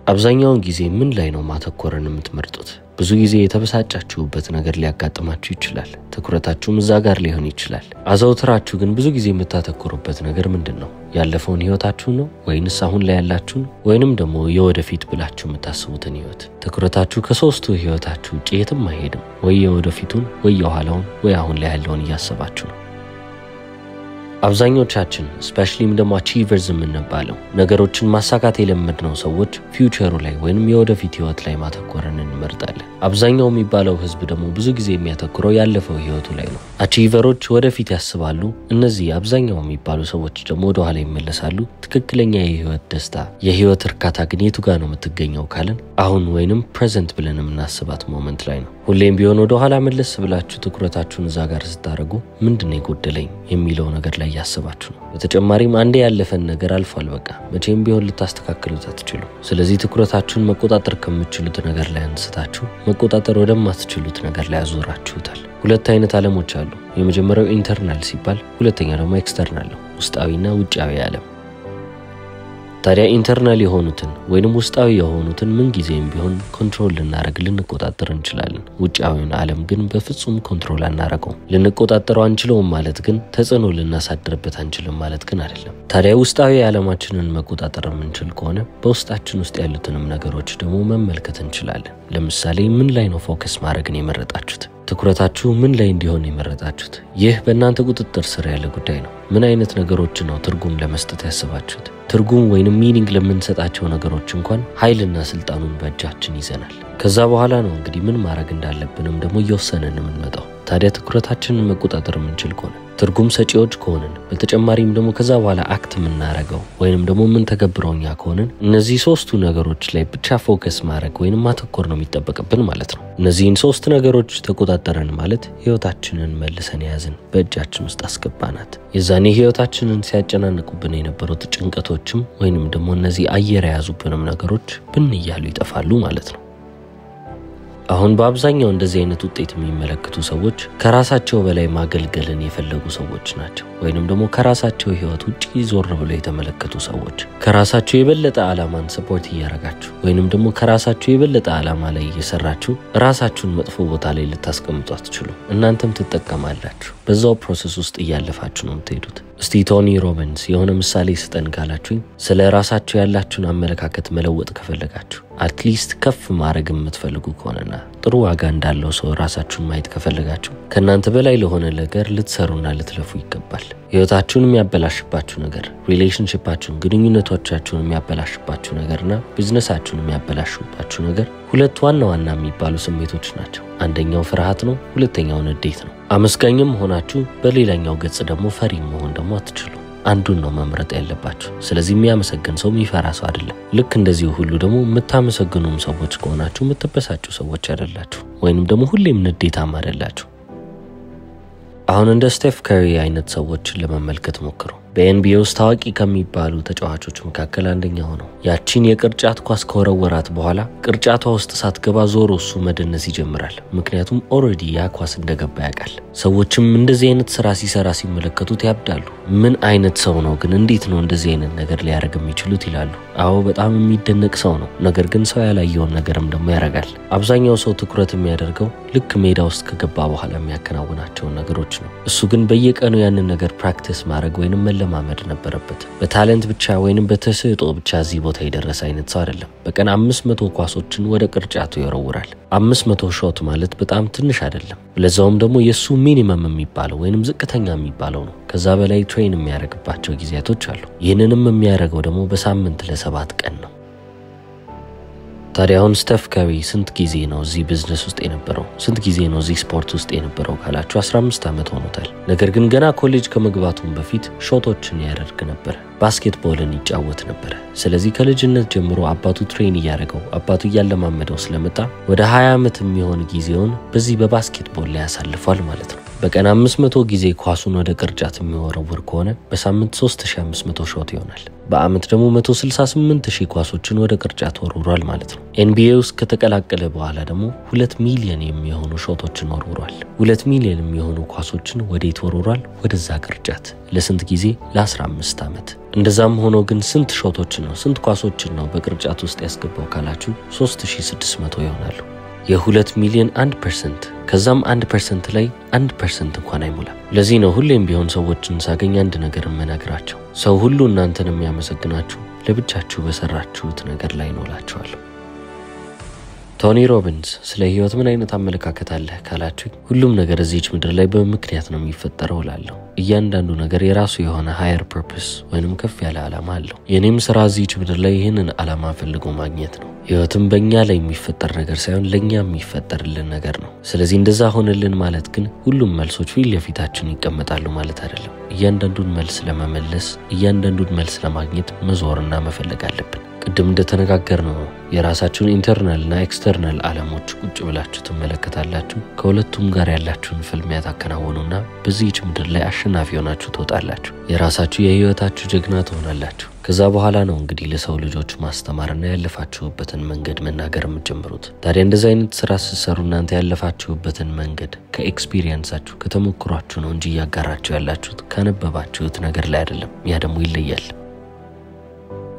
አብዛኛውን ጊዜ ምን ላይ ነው ማተኮርን የምትመርጡት? ብዙ ጊዜ የተበሳጫችሁበት ነገር ሊያጋጥማችሁ ይችላል። ትኩረታችሁም እዛ ጋር ሊሆን ይችላል። አዘውትራችሁ ግን ብዙ ጊዜ የምታተኩሩበት ነገር ምንድነው? ያለፈውን ህይወታችሁ ነው ወይንስ አሁን ላይ ያላችሁን ወይንም ደግሞ የወደፊት ብላችሁ የምታስቡትን ህይወት? ትኩረታችሁ ከሶስቱ ህይወታችሁ ውጪ የትም አይሄድም። ወይ የወደፊቱን ወይ የኋላውን ወይ አሁን ላይ ያለውን እያሰባችሁ ነው። አብዛኞቻችን ስፔሻሊም ደግሞ አቺቨርስ የምንባለው ነገሮችን ማሳካት የለመድነው ሰዎች ፊውቸሩ ላይ ወይንም የወደፊት ህይወት ላይ ማተኮርን እንመርጣለን። አብዛኛው የሚባለው ህዝብ ደግሞ ብዙ ጊዜ የሚያተኩረው ያለፈው ህይወቱ ላይ ነው። አቺቨሮች ወደፊት ያስባሉ። እነዚህ አብዛኛው የሚባሉ ሰዎች ደግሞ ወደ ኋላ ይመለሳሉ። ትክክለኛ የህይወት ደስታ የህይወት እርካታ ግን የቱ ጋር ነው የምትገኘው ካልን አሁን ወይንም ፕሬዘንት ብለን የምናስባት ሞመንት ላይ ነው። ሁሌም ቢሆን ወደ ኋላ መለስ ብላችሁ ትኩረታችሁን እዛ ጋር ስታደርጉ ምንድነው የጎደለኝ የሚለው ነገር ላይ ያስባችሁ ነው። በተጨማሪም አንዴ ያለፈን ነገር አልፏል፣ በቃ መቼም ቢሆን ልታስተካክሉት አትችሉም። ስለዚህ ትኩረታችሁን መቆጣጠር ከምትችሉት ነገር ላይ አንስታችሁ መቆጣጠር ወደማትችሉት ነገር ላይ አዙራችሁታል። ሁለት አይነት ዓለሞች አሉ። የመጀመሪያው ኢንተርናል ሲባል፣ ሁለተኛ ደግሞ ኤክስተርናል ነው፣ ውስጣዊና ውጫዊ ዓለም። ታዲያ ኢንተርናል የሆኑትን ወይንም ውስጣዊ የሆኑትን ምን ጊዜም ቢሆን ኮንትሮል ልንቆጣጠር እንችላለን። ውጫዊውን ዓለም ግን በፍጹም ኮንትሮል አናረገው። ልንቆጣጠረው አንችልም ማለት ግን ተጽዕኖ ልናሳድርበት አንችልም ማለት ግን አይደለም። ታዲያ ውስጣዊ ዓለማችንን መቆጣጠር የምንችል ከሆነ በውስጣችን ውስጥ ያሉትንም ነገሮች ደግሞ መመልከት እንችላለን። ለምሳሌ ምን ላይ ነው ፎከስ ማድረግን የመረጣችሁት? ትኩረታችሁ ምን ላይ እንዲሆን የመረጣችሁት? ይህ በእናንተ ቁጥጥር ስር ያለ ጉዳይ ነው። ምን አይነት ነገሮች ነው ትርጉም ለመስጠት ያስባችሁት? ትርጉም ወይንም ሚኒንግ ለምንሰጣቸው ነገሮች እንኳን ኃይልና ስልጣኑን በእጃችን ይዘናል። ከዛ በኋላ ነው እንግዲህ ምን ማድረግ እንዳለብንም ደግሞ እየወሰንን የምንመጣው። ታዲያ ትኩረታችንን መቆጣጠር የምንችል ከሆነ ትርጉም ሰጪዎች ከሆነን በተጨማሪም ደግሞ ከዛ በኋላ አክት የምናረገው ወይንም ደግሞ ምን ተገብረውኛ ከሆነን እነዚህ ሶስቱ ነገሮች ላይ ብቻ ፎከስ ማድረግ ወይንም ማተኮር ነው የሚጠበቅብን ማለት ነው። እነዚህን ሶስት ነገሮች ተቆጣጠረን ማለት ህይወታችንን መልሰን ያዝን፣ በእጃችን ውስጥ አስገባናት። የዛኔ ህይወታችንን ሲያጨናንቁብን የነበሩት ጭንቀቶችም ወይንም ደግሞ እነዚህ አየር ያዙብንም ነገሮች ብን እያሉ ይጠፋሉ ማለት ነው። አሁን በአብዛኛው እንደዚህ አይነት ውጤት የሚመለከቱ ሰዎች ከራሳቸው በላይ ማገልገልን የፈለጉ ሰዎች ናቸው። ወይንም ደግሞ ከራሳቸው ህይወት ውጪ ዞር ብለው የተመለከቱ ሰዎች ከራሳቸው የበለጠ ዓላማን ሰፖርት እያረጋችሁ ወይንም ደግሞ ከራሳቸው የበለጠ ዓላማ ላይ እየሰራችሁ ራሳችሁን መጥፎ ቦታ ላይ ልታስቀምጡ አትችሉ። እናንተም ትጠቀማላችሁ። በዛው ፕሮሰስ ውስጥ እያለፋችሁ ነው የምትሄዱት። እስቲ ቶኒ ሮቢንስ የሆነ ምሳሌ ስጠን ካላችሁኝ ስለ ራሳችሁ ያላችሁን አመለካከት መለወጥ ከፈለጋችሁ አትሊስት ከፍ ማድረግ የምትፈልጉ ከሆነና ጥሩ ዋጋ እንዳለው ሰው ራሳችሁን ማየት ከፈለጋችሁ ከናንተ በላይ ለሆነ ነገር ልትሰሩና ልትለፉ ይገባል። ህይወታችሁን የሚያበላሽባችሁ ነገር፣ ሪሌሽንሺፓችሁን ግንኙነቶቻችሁን የሚያበላሽባችሁ ነገርና ቢዝነሳችሁን የሚያበላሽባችሁ ነገር ሁለት ዋና የሚባሉ ስሜቶች ናቸው። አንደኛው ፍርሃት ነው፣ ሁለተኛው ንዴት ነው። አመስጋኝም ሆናችሁ በሌላኛው ገጽ ደግሞ ፈሪ መሆን ደግሞ አትችሉ። አንዱን ነው መምረጥ ያለባችሁ። ስለዚህ የሚያመሰግን ሰው የሚፈራ ሰው አይደለም። ልክ እንደዚህ ሁሉ ደግሞ የምታመሰግኑም ሰዎች ከሆናችሁ የምትበሳጩ ሰዎች አይደላችሁ፣ ወይንም ደግሞ ሁሌም ንዴታም አይደላችሁ። አሁን እንደ ስቴፍ ከሪ አይነት ሰዎችን ለመመልከት ሞክሩ። በኤንቢኤ ውስጥ ታዋቂ ከሚባሉ ተጫዋቾች መካከል አንደኛው ነው። ያቺን የቅርጫት ኳስ ከወረወራት በኋላ ቅርጫቷ ውስጥ ሳትገባ ዞሮ እሱ መደነስ ይጀምራል። ምክንያቱም ኦሬዲ ያ ኳስ እንደገባ ያውቃል። ሰዎችም እንደዚህ አይነት ስራ ሲሰራ ሲመለከቱት ያብዳሉ። ምን አይነት ሰው ነው ግን? እንዴት ነው እንደዚህ አይነት ነገር ሊያደርግ የሚችሉት ይላሉ። አዎ በጣም የሚደነቅ ሰው ነው። ነገር ግን ሰው ያላየውን ነገርም ደግሞ ያደርጋል። አብዛኛው ሰው ትኩረት የሚያደርገው ልክ ሜዳ ውስጥ ከገባ በኋላ የሚያከናውናቸው ነገሮች ነው። እሱ ግን በየቀኑ ያንን ነገር ፕራክቲስ ማድረግ ወይንም መለማመድ ነበረበት። በታለንት ብቻ ወይንም በተሰጥኦ ብቻ እዚህ ቦታ የደረሰ አይነት ሰው አይደለም። በቀን 500 ኳሶችን ወደ ቅርጫቱ ይወረውራል። 500 ሾት ማለት በጣም ትንሽ አይደለም። ለዛውም ደግሞ የሱ ሚኒመም የሚባለው ወይንም ዝቅተኛ የሚባለው ነው። ከዛ በላይ ትሬን የሚያደርግባቸው ጊዜያቶች አሉ። ይህንንም የሚያደርገው ደግሞ በሳምንት ለ7 ቀን ነው። ታዲያ አሁን ስቴፍ ከሪ ስንት ጊዜ ነው እዚህ ቢዝነስ ውስጥ የነበረው? ስንት ጊዜ ነው እዚህ ስፖርት ውስጥ የነበረው ካላችሁ 15 ዓመት ሆኖታል። ነገር ግን ገና ኮሌጅ ከመግባቱም በፊት ሾቶችን ያደርግ ነበር። ባስኬትቦልን ይጫወት ነበር። ስለዚህ ከልጅነት ጀምሮ አባቱ ትሬን እያደረገው አባቱ እያለማመደው ስለመጣ ወደ 20 ዓመት የሚሆን ጊዜውን በዚህ በባስኬትቦል ላይ ያሳልፏል ማለት ነው። በቀን 500 ጊዜ ኳሱን ወደ ቅርጫት የሚወረውር ከሆነ በሳምንት 3500 ሾት ይሆናል። በአመት ደግሞ 168000 ኳሶችን ወደ ቅርጫት ወርውሯል ማለት ነው። NBA ውስጥ ከተቀላቀለ በኋላ ደግሞ 2 ሚሊዮን የሚሆኑ ሾቶችን ወርውሯል። 2 ሚሊዮን የሚሆኑ ኳሶችን ወዴት ወርውሯል? ወደዛ ቅርጫት። ለስንት ጊዜ? ለ15 አመት። እንደዛም ሆኖ ግን ስንት ሾቶችን ነው ስንት ኳሶችን ነው በቅርጫት ውስጥ ያስገባው ካላችሁ 3600 ይሆናሉ። የ2 ሚሊዮን 1% ከዛም 1% ላይ 1% እንኳን አይሞላም። ለዚህ ነው ሁሌም ቢሆን ሰዎችን ሳገኝ አንድ ነገር መናገራቸው፣ ሰው ሁሉ እናንተን የሚያመሰግናችሁ ለብቻችሁ በሰራችሁት ነገር ላይ ነው እላችኋለሁ። ቶኒ ሮቢንስ ስለ ህይወት ምን አይነት አመለካከት አለ ካላችሁ ሁሉም ነገር እዚች ምድር ላይ በምክንያት ነው የሚፈጠረው እላለሁ። እያንዳንዱ ነገር የራሱ የሆነ ሃየር ፐርፐስ ወይንም ከፍ ያለ ዓላማ አለው። የኔም ስራ እዚች ምድር ላይ ይህንን ዓላማ ፈልጎ ማግኘት ነው። ህይወትም በእኛ ላይ የሚፈጠር ነገር ሳይሆን ለኛ የሚፈጠርልን ነገር ነው። ስለዚህ እንደዛ ሆነልን ማለት ግን ሁሉም መልሶች ፊት ለፊታችን ይቀመጣሉ ማለት አይደለም። እያንዳንዱን መልስ ለመመለስ እያንዳንዱን መልስ ለማግኘት መዞርና መፈለግ አለብን። ቅድም እንደተነጋገርነው የራሳችሁን ኢንተርናልና ኤክስተርናል ዓለሞች ቁጭ ብላችሁ ትመለከታላችሁ። ከሁለቱም ጋር ያላችሁን ፍልሚያ ታከናውኑና በዚህች ምድር ላይ አሸናፊ ሆናችሁ ትወጣላችሁ። የራሳችሁ የህይወታችሁ ጀግና ትሆናላችሁ። ከዛ በኋላ ነው እንግዲህ ለሰው ልጆች ማስተማርና ያለፋችሁበትን መንገድ መናገር የምትጀምሩት። ታዲያ እንደዚህ አይነት ስራ ስትሰሩ እናንተ ያለፋችሁበትን መንገድ ከኤክስፒሪየንሳችሁ ከተሞክሯችሁ ነው እንጂ ያጋራችሁ ያላችሁት ካነበባችሁት ነገር ላይ አይደለም። ያ ደግሞ ይለያል።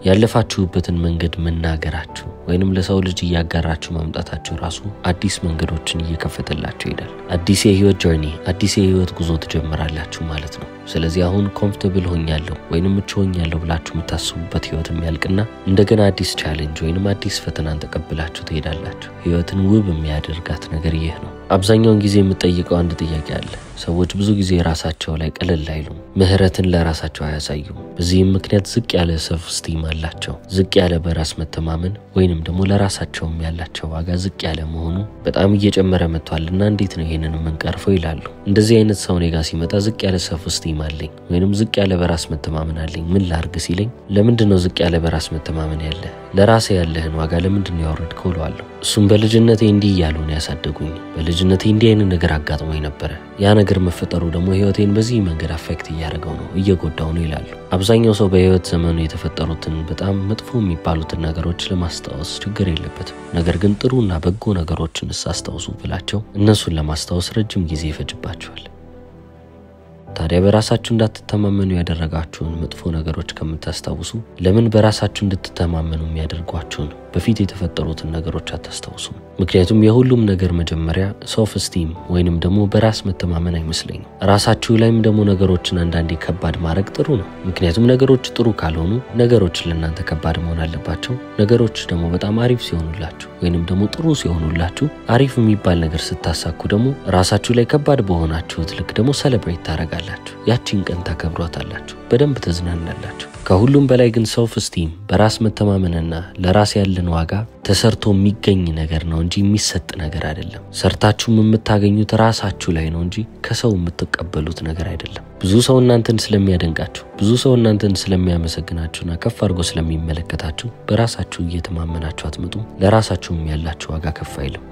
ያለፋችሁበትን መንገድ መናገራችሁ ወይንም ለሰው ልጅ ያጋራችሁ መምጣታችሁ ራሱ አዲስ መንገዶችን እየከፈተላችሁ ይሄዳል። አዲስ የህይወት ጆርኒ አዲስ የህይወት ጉዞ ትጀምራላችሁ ማለት ነው። ስለዚህ አሁን ኮምፎርታብል ሆኛለሁ ወይንም ምቾኛለሁ ብላችሁ የምታስቡበት ህይወትም ያልቅና እንደገና አዲስ ቻሌንጅ ወይንም አዲስ ፈተናን ተቀብላችሁ ትሄዳላችሁ። ህይወትን ውብ የሚያደርጋት ነገር ይህ ነው። አብዛኛውን ጊዜ የምጠይቀው አንድ ጥያቄ አለ። ሰዎች ብዙ ጊዜ ራሳቸው ላይ ቀለል አይሉም፣ ምህረትን ለራሳቸው አያሳዩም። በዚህም ምክንያት ዝቅ ያለ ሰልፍ ስቲም አላቸው። ዝቅ ያለ በራስ መተማመን ወይንም ደግሞ ለራሳቸውም ያላቸው ዋጋ ዝቅ ያለ መሆኑ በጣም እየጨመረ መጥቷልና እንዴት ነው ይሄንን መንቀርፈው ይላሉ። እንደዚህ አይነት ሰው እኔ ጋር ሲመጣ ዝቅ ያለ ሰልፍ ስቲም አለኝ ወይንም ዝቅ ያለ በራስ መተማመን አለኝ ምን ላርግ ሲለኝ ለምንድነው ዝቅ ያለ በራስ መተማመን ያለ ለራሴ ያለህን ዋጋ ለምንድነው ያወረድከው እለዋለሁ። እሱም በልጅነቴ እንዲህ ያሉ ነው ያሳደጉኝ። በልጅነቴ እንዲህ አይነት ነገር አጋጥሞኝ ነበር። ያ ነገር መፈጠሩ ደግሞ ህይወቴን በዚህ መንገድ አፌክት እያደረገው ነው እየጎዳው ነው ይላሉ። አብዛኛው ሰው በህይወት ዘመኑ የተፈጠሩትን በጣም መጥፎ የሚባሉትን ነገሮች ለማስታወስ ችግር የለበትም። ነገር ግን ጥሩና በጎ ነገሮችን አስታውሱ ብላቸው እነሱን ለማስታወስ ረጅም ጊዜ ይፈጅባቸዋል። ታዲያ በራሳችሁ እንዳትተማመኑ ያደረጋችሁን መጥፎ ነገሮች ከምታስታውሱ ለምን በራሳችሁ እንድትተማመኑ የሚያደርጓችሁን በፊት የተፈጠሩትን ነገሮች አታስታውሱም? ምክንያቱም የሁሉም ነገር መጀመሪያ ሰልፍ ስቲም ወይንም ደግሞ በራስ መተማመን አይመስለኝም። ራሳችሁ ላይም ደግሞ ነገሮችን አንዳንዴ ከባድ ማድረግ ጥሩ ነው። ምክንያቱም ነገሮች ጥሩ ካልሆኑ ነገሮች ለእናንተ ከባድ መሆን አለባቸው። ነገሮች ደግሞ በጣም አሪፍ ሲሆኑላችሁ ወይንም ደግሞ ጥሩ ሲሆኑላችሁ አሪፍ የሚባል ነገር ስታሳኩ ደግሞ ራሳችሁ ላይ ከባድ በሆናችሁት ልክ ደግሞ ሴሌብሬት ታደርጋላችሁ። ያቺን ቀን ታከብሯታላችሁ፣ በደንብ ተዝናናላችሁ። ከሁሉም በላይ ግን ሰልፍ ስቲም በራስ መተማመንና ለራስ ያለን ዋጋ ተሰርቶ የሚገኝ ነገር ነው እንጂ የሚሰጥ ነገር አይደለም። ሰርታችሁም የምታገኙት ራሳችሁ ላይ ነው እንጂ ከሰው የምትቀበሉት ነገር አይደለም። ብዙ ሰው እናንተን ስለሚያደንቃችሁ፣ ብዙ ሰው እናንተን ስለሚያመሰግናችሁና ከፍ አድርጎ ስለሚመለከታችሁ በራሳችሁ እየተማመናችሁ አትመጡ። ለራሳችሁም ያላችሁ ዋጋ ከፍ አይልም።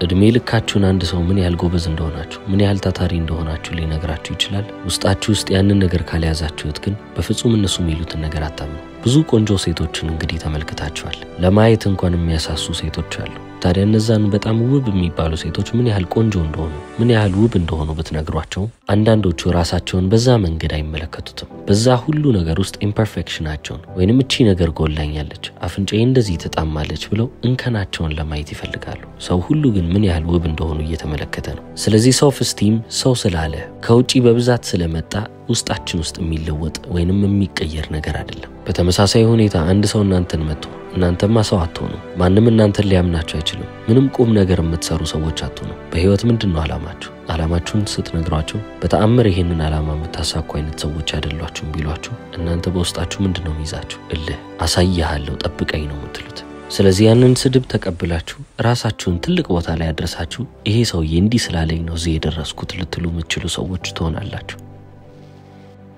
እድሜ ልካችሁን አንድ ሰው ምን ያህል ጎበዝ እንደሆናችሁ ምን ያህል ታታሪ እንደሆናችሁ ሊነግራችሁ ይችላል። ውስጣችሁ ውስጥ ያንን ነገር ካልያዛችሁት ግን በፍጹም እነሱ የሚሉትን ነገር አታምኑ። ብዙ ቆንጆ ሴቶችን እንግዲህ ተመልክታችኋል። ለማየት እንኳን የሚያሳሱ ሴቶች አሉ። ታዲያ እነዛን በጣም ውብ የሚባሉ ሴቶች ምን ያህል ቆንጆ እንደሆኑ ምን ያህል ውብ እንደሆኑ ብትነግሯቸው አንዳንዶቹ ራሳቸውን በዛ መንገድ አይመለከቱትም። በዛ ሁሉ ነገር ውስጥ ኢምፐርፌክሽናቸውን ወይንም እቺ ነገር ጎላኛለች፣ አፍንጫዬ እንደዚህ ተጣማለች ብለው እንከናቸውን ለማየት ይፈልጋሉ። ሰው ሁሉ ግን ምን ያህል ውብ እንደሆኑ እየተመለከተ ነው። ስለዚህ ሰልፍ ስቲም ሰው ስላለ ከውጪ በብዛት ስለመጣ ውስጣችን ውስጥ የሚለወጥ ወይንም የሚቀየር ነገር አይደለም። በተመሳሳይ ሁኔታ አንድ ሰው እናንተን መጥቶ እናንተማ ሰው አትሆኑ፣ ማንም እናንተን ሊያምናችሁ አይችልም፣ ምንም ቁም ነገር የምትሰሩ ሰዎች አትሆኑ። በህይወት ምንድነው ዓላማችሁ? ዓላማችሁን ስትነግሯቸው በተአምር ይሄንን ዓላማ የምታሳኩ አይነት ሰዎች አይደሏችሁም ቢሏችሁ እናንተ በውስጣችሁ ምንድነው ይዛችሁ እልህ አሳያለሁ ጠብቀኝ ነው የምትሉት። ስለዚህ ያንን ስድብ ተቀብላችሁ ራሳችሁን ትልቅ ቦታ ላይ አድርሳችሁ ይሄ ሰውዬ እንዲህ ስላለኝ ነው እዚህ የደረስኩት ልትሉ የምትችሉ ሰዎች ትሆናላችሁ።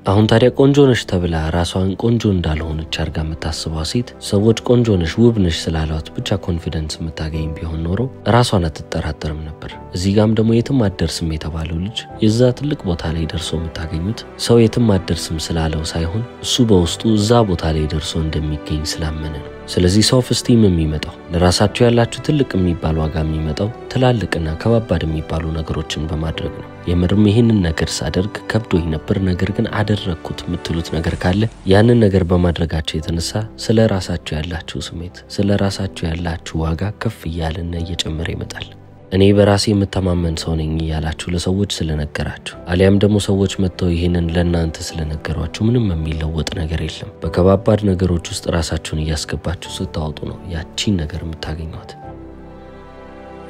አሁን ታዲያ ቆንጆ ነሽ ተብላ ራሷን ቆንጆ እንዳልሆነች አርጋ የምታስበው ሴት ሰዎች ቆንጆ ነሽ ውብ ነሽ ስላሏት ብቻ ኮንፊደንስ የምታገኝ ቢሆን ኖሮ ራሷን አትጠራጠርም ነበር። እዚህ ጋም ደግሞ የትም አትደርስም የተባለው ልጅ የዛ ትልቅ ቦታ ላይ ደርሶ የምታገኙት ሰው የትም አትደርስም ስላለው ሳይሆን እሱ በውስጡ እዛ ቦታ ላይ ደርሶ እንደሚገኝ ስላመነ ነው። ስለዚህ ሰልፍ ስቲም የሚመጣው ለራሳችሁ ያላችሁ ትልቅ የሚባል ዋጋ የሚመጣው ትላልቅና ከባባድ የሚባሉ ነገሮችን በማድረግ ነው። የምርም ይሄንን ነገር ሳደርግ ከብዶኝ ነበር ነገር ግን አደረኩት የምትሉት ነገር ካለ ያንን ነገር በማድረጋችሁ የተነሳ ስለራሳችሁ ያላችሁ ስሜት ስለራሳችሁ ያላችሁ ዋጋ ከፍ እያለና እየጨመረ ይመጣል። እኔ በራሴ የምተማመን ሰው ነኝ ያላችሁ ለሰዎች ስለነገራችሁ አሊያም ደግሞ ሰዎች መጥተው ይሄንን ለእናንተ ስለነገሯችሁ ምንም የሚለወጥ ነገር የለም። በከባባድ ነገሮች ውስጥ ራሳችሁን እያስገባችሁ ስታወጡ ነው ያቺን ነገር የምታገኙት።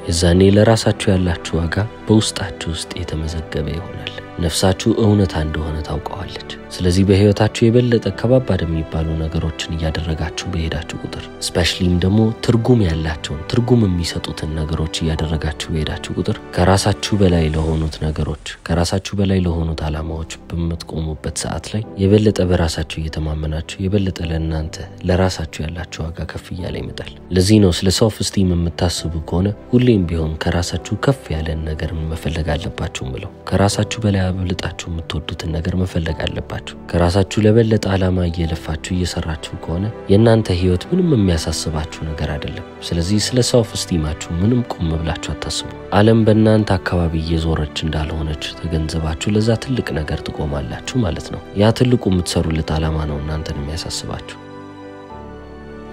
የዛኔ ለራሳችሁ ያላችሁ ዋጋ በውስጣችሁ ውስጥ የተመዘገበ ይሆናል። ነፍሳችሁ እውነታ እንደሆነ ታውቀዋለች። ስለዚህ በህይወታችሁ የበለጠ ከባባድ የሚባሉ ነገሮችን እያደረጋችሁ በሄዳችሁ ቁጥር ስፔሻሊም ደግሞ ትርጉም ያላቸውን ትርጉም የሚሰጡትን ነገሮች እያደረጋችሁ በሄዳችሁ ቁጥር ከራሳችሁ በላይ ለሆኑት ነገሮች ከራሳችሁ በላይ ለሆኑት ዓላማዎች በምትቆሙበት ሰዓት ላይ የበለጠ በራሳችሁ እየተማመናችሁ የበለጠ ለእናንተ ለራሳችሁ ያላችሁ ዋጋ ከፍ እያለ ይመጣል። ለዚህ ነው ስለ ሰልፍ ስቲም የምታስቡ ከሆነ ሁሌም ቢሆን ከራሳችሁ ከፍ ያለ ነገር መፈለግ አለባችሁ ብለው ከራሳችሁ በላይ አብልጣችሁ የምትወዱትን ነገር መፈለግ አለባችሁ። ከራሳችሁ ለበለጠ ዓላማ እየለፋችሁ እየሰራችሁ ከሆነ የእናንተ ህይወት ምንም የሚያሳስባችሁ ነገር አይደለም። ስለዚህ ስለ ሰልፍ ስቲማችሁ ምንም ቆም ብላችሁ አታስቡ። ዓለም በእናንተ አካባቢ እየዞረች እንዳልሆነች ተገንዘባችሁ ለዛ ትልቅ ነገር ትቆማላችሁ ማለት ነው። ያ ትልቁ የምትሰሩለት ዓላማ ነው እናንተን የሚያሳስባችሁ።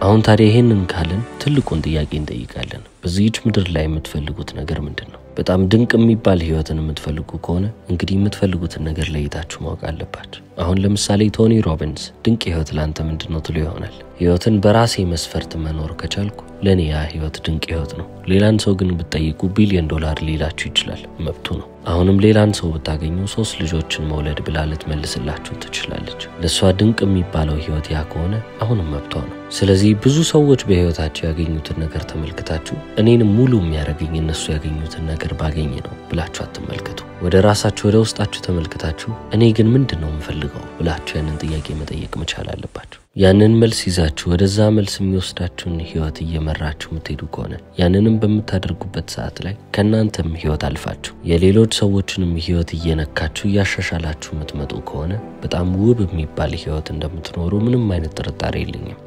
አሁን ታዲያ ይሄንን ካልን ትልቁን ጥያቄ እንጠይቃለን። በዚህች ምድር ላይ የምትፈልጉት ነገር ምንድነው? በጣም ድንቅ የሚባል ህይወትን የምትፈልጉ ከሆነ እንግዲህ የምትፈልጉትን ነገር ለይታችሁ ማወቅ አለባችሁ። አሁን ለምሳሌ ቶኒ ሮቢንስ ድንቅ ህይወት ላንተ ምንድነው ትሉ ይሆናል። ህይወትን በራሴ መስፈርት መኖር ከቻልኩ ለኔ ያ ህይወት ድንቅ ህይወት ነው። ሌላን ሰው ግን ብትጠይቁ $1 ቢሊዮን ሊላችሁ ይችላል፣ መብቱ ነው። አሁንም ሌላን ሰው ብታገኙ 3 ልጆችን መውለድ ብላ ልትመልስላችሁ ትችላለች። ለሷ ድንቅ የሚባለው ህይወት ያ ከሆነ አሁንም መብቷ ነው። ስለዚህ ብዙ ሰዎች በህይወታቸው ያገኙትን ነገር ተመልክታችሁ እኔንም ሙሉ የሚያደርገኝ እነሱ ያገኙትን ነገር ባገኝ ነው ብላችሁ አትመልከቱ። ወደ ራሳችሁ ወደ ውስጣችሁ ተመልክታችሁ እኔ ግን ምንድነው የምፈልገው ብላችሁ ያንን ጥያቄ መጠየቅ መቻል አለባችሁ። ያንን መልስ ይዛችሁ ወደዛ መልስ የሚወስዳችሁን ህይወት እየመራችሁ የምትሄዱ ከሆነ ያንንም በመታደርጉበት ሰዓት ላይ ከናንተም ህይወት አልፋችሁ የሌሎች ሰዎችንም ህይወት እየነካችሁ ያሻሻላችሁ የምትመጡ ከሆነ በጣም ውብ የሚባል ህይወት እንደምትኖሩ ምንም አይነት ጥርጣሬ የለኝም።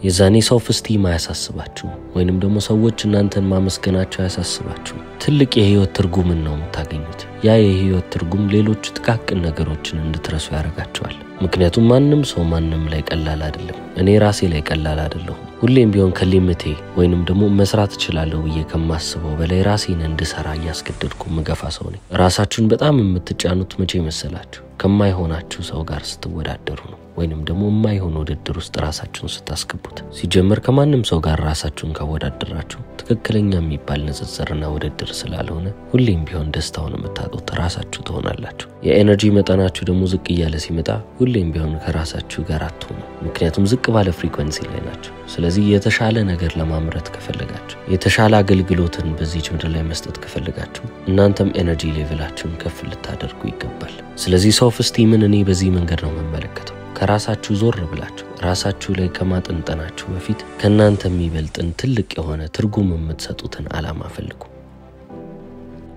የዛኔ ሰልፍ ስቲም አያሳስባችሁ ወይንም ደግሞ ሰዎች እናንተን ማመስገናቸው አያሳስባችሁ። ትልቅ የህይወት ትርጉም ነው የምታገኙት። ያ የህይወት ትርጉም ሌሎች ጥቃቅን ነገሮችን እንድትረሱ ያደርጋቸዋል። ምክንያቱም ማንም ሰው ማንም ላይ ቀላል አይደለም። እኔ ራሴ ላይ ቀላል አይደለሁም። ሁሌም ቢሆን ከሊሚቴ ወይንም ደግሞ መስራት እችላለሁ ብዬ ከማስበው በላይ ራሴን እንድሰራ ያስገድድኩ መገፋ ሰው ነኝ። ራሳችሁን በጣም የምትጫኑት መቼ መሰላችሁ? ከማይሆናችሁ ሰው ጋር ስትወዳደሩ ነው ወይንም ደግሞ የማይሆን ውድድር ውስጥ ራሳችሁን ስታስገቡት። ሲጀመር ከማንም ሰው ጋር ራሳችሁን ካወዳደራችሁ ትክክለኛ የሚባል ንጽጽርና ውድድር ስላልሆነ ሁሌም ቢሆን ደስታውን የምታጡት ራሳችሁ ትሆናላችሁ። የኤነርጂ መጠናችሁ ደግሞ ዝቅ እያለ ሲመጣ ሁሌም ቢሆን ከራሳችሁ ጋር አትሆኑ፣ ምክንያቱም ዝቅ ባለ ፍሪኩዌንሲ ላይ ናችሁ። ስለዚህ የተሻለ ነገር ለማምረት ከፈለጋችሁ የተሻለ አገልግሎትን በዚህ ምድር ላይ መስጠት ከፈለጋችሁ እናንተም ኤነርጂ ሌቭላችሁን ከፍ ልታደርጉ ይገባል። ስለዚህ ሰልፍ ስቲምን እኔ በዚህ መንገድ ነው የምመለከተው። ከራሳችሁ ዞር ብላችሁ ራሳችሁ ላይ ከማጠንጠናችሁ በፊት ከናንተ የሚበልጥን ትልቅ የሆነ ትርጉም የምትሰጡትን ዓላማ ፈልጉ።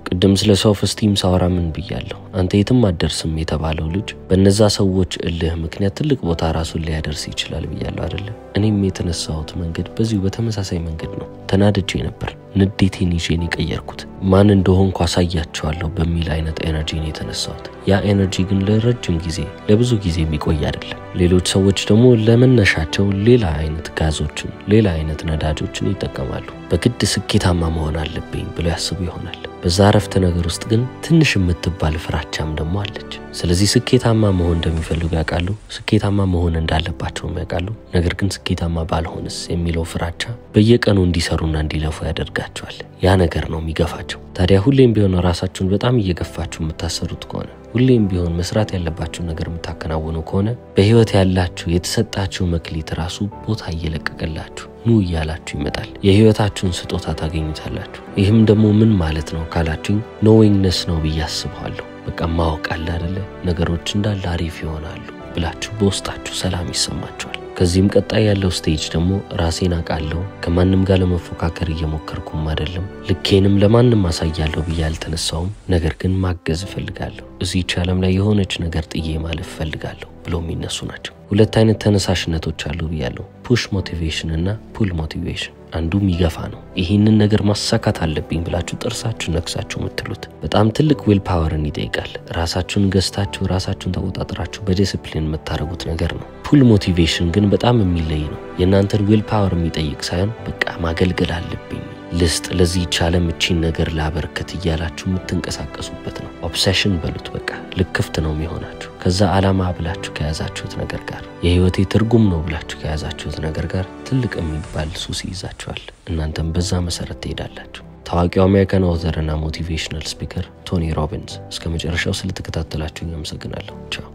ቅድም ስለ ሰልፍ ስቲም ሳወራ ምን ብያለሁ? አንተ የትም አትደርስም የተባለው ልጅ በእነዛ ሰዎች እልህ ምክንያት ትልቅ ቦታ ራሱን ሊያደርስ ይችላል ብያለሁ አይደለ? እኔም የተነሳሁት መንገድ በዚሁ በተመሳሳይ መንገድ ነው። ተናድጄ ነበር። ንዴቴን ይዤን የቀየርኩት ማን እንደሆንኩ አሳያቸዋለሁ በሚል አይነት ኤነርጂ ነው የተነሳሁት። ያ ኤነርጂ ግን ለረጅም ጊዜ ለብዙ ጊዜ የሚቆይ አይደለም። ሌሎች ሰዎች ደግሞ ለመነሻቸው ሌላ አይነት ጋዞችን ሌላ አይነት ነዳጆችን ይጠቀማሉ። በግድ ስኬታማ መሆን አለብኝ ብለው ያስቡ ይሆናል። በዛ አረፍተ ነገር ውስጥ ግን ትንሽ የምትባል ፍራቻም ደግሞ አለች። ስለዚህ ስኬታማ መሆን እንደሚፈልጉ ያውቃሉ፣ ስኬታማ መሆን እንዳለባቸው ያውቃሉ። ነገር ግን ስኬታማ ባልሆንስ የሚለው ፍራቻ በየቀኑ እንዲሰሩና እንዲለፉ ያደርጋቸዋል። ያ ነገር ነው የሚገፋቸው። ታዲያ ሁሌም ቢሆን ራሳችሁን በጣም እየገፋችሁ የምታሰሩት ከሆነ ሁሌም ቢሆን መስራት ያለባችሁ ነገር የምታከናውኑ ከሆነ በህይወት ያላችሁ የተሰጣችሁ መክሊት ራሱ ቦታ እየለቀቀላችሁ ኑ እያላችሁ ይመጣል። የህይወታችሁን ስጦታ ታገኙታላችሁ። ይህም ደግሞ ምን ማለት ነው ካላችሁኝ ኖዊንግነስ ነው ብዬ አስባለሁ። በቃ ማወቅ አለ አይደለ ነገሮች እንዳለ አሪፍ ይሆናሉ ብላችሁ በውስጣችሁ ሰላም ይሰማችኋል። ከዚህም ቀጣይ ያለው ስቴጅ ደግሞ ራሴን አቃለሁ ከማንም ጋር ለመፎካከር እየሞከርኩም አይደለም ልኬንም ለማንም አሳያለሁ ብዬ አልተነሳውም ነገር ግን ማገዝ እፈልጋለሁ እዚህ ዓለም ላይ የሆነች ነገር ጥዬ ማለፍ እፈልጋለሁ ብሎ የሚነሱ ናቸው። ሁለት አይነት ተነሳሽነቶች አሉ ብያለሁ ፑሽ ሞቲቬሽን እና ፑል ሞቲቬሽን። አንዱ የሚገፋ ነው ይሄንን ነገር ማሳካት አለብኝ ብላችሁ ጥርሳችሁን ነክሳችሁ የምትሉት በጣም ትልቅ ዊል ፓወርን ይጠይቃል። ራሳችሁን ገዝታችሁ ራሳችሁን ተቆጣጥራችሁ በዲሲፕሊን የምታረጉት ነገር ነው። ፑል ሞቲቬሽን ግን በጣም የሚለይ ነው። የእናንተን ዊል ፓወር የሚጠይቅ ሳይሆን በቃ ማገልገል አለብኝ ልስጥ ለዚህ ዓለም እቺን ነገር ላበርከት እያላችሁ የምትንቀሳቀሱበት ነው። ኦብሴሽን በሉት በቃ ልክፍት ነው የሚሆናችሁ። ከዛ ዓላማ ብላችሁ ከያዛችሁት ነገር ጋር የህይወቴ ትርጉም ነው ብላችሁ ከያዛችሁት ነገር ጋር ትልቅ የሚባል ሱስ ይዛችኋል። እናንተም በዛ መሰረት ትሄዳላችሁ። ታዋቂው አሜሪካን ኦተር እና ሞቲቬሽናል ስፒከር ቶኒ ሮቢንስ። እስከ መጨረሻው ስለተከታተላችሁ አመሰግናለሁ። ቻው።